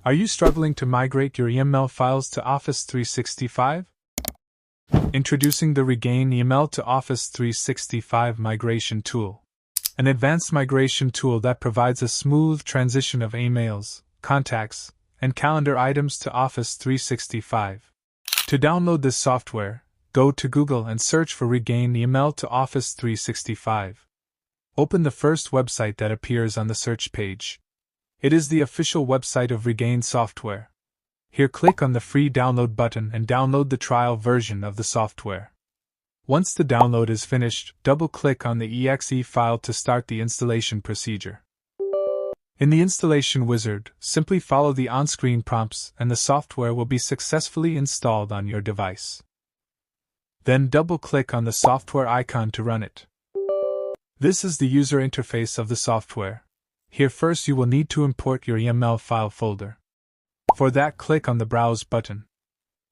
Are you struggling to migrate your EML files to Office 365? Introducing the Regain EML to Office 365 Migration Tool. An advanced migration tool that provides a smooth transition of emails, contacts, and calendar items to Office 365. To download this software, go to Google and search for Regain EML to Office 365. Open the first website that appears on the search page. It is the official website of Regain software. Here click on the free download button and download the trial version of the software. Once the download is finished, double-click on the exe file to start the installation procedure. In the installation wizard, simply follow the on-screen prompts and the software will be successfully installed on your device. Then double-click on the software icon to run it. This is the user interface of the software. Here first you will need to import your EML file folder. For that, click on the Browse button.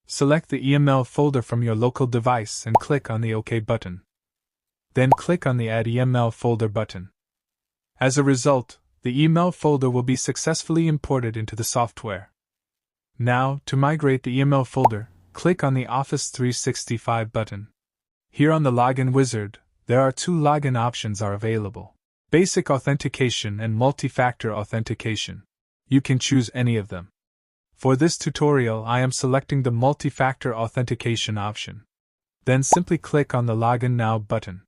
Select the EML folder from your local device and click on the OK button. Then click on the Add EML folder button. As a result, the EML folder will be successfully imported into the software. Now, to migrate the EML folder, click on the Office 365 button. Here on the Login wizard, there are two login options are available: Basic Authentication and Multi-Factor Authentication. You can choose any of them. For this tutorial, I am selecting the Multi-Factor Authentication option. Then simply click on the Login Now button.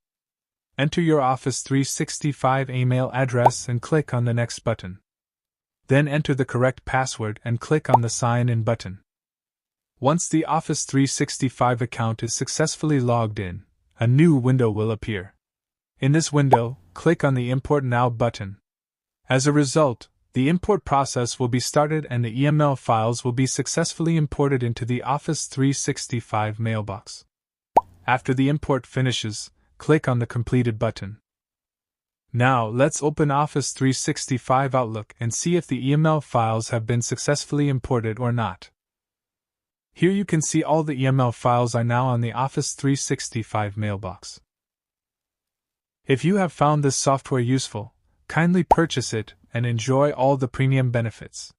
Enter your Office 365 email address and click on the Next button. Then enter the correct password and click on the Sign In button. Once the Office 365 account is successfully logged in, a new window will appear. In this window, click on the Import Now button. As a result, the import process will be started and the EML files will be successfully imported into the Office 365 mailbox. After the import finishes, click on the Completed button. Now let's open Office 365 Outlook and see if the EML files have been successfully imported or not. Here you can see all the EML files are now on the Office 365 mailbox. If you have found this software useful, kindly purchase it and enjoy all the premium benefits.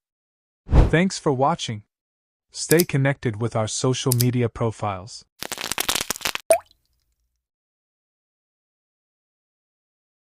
Thanks for watching. Stay connected with our social media profiles.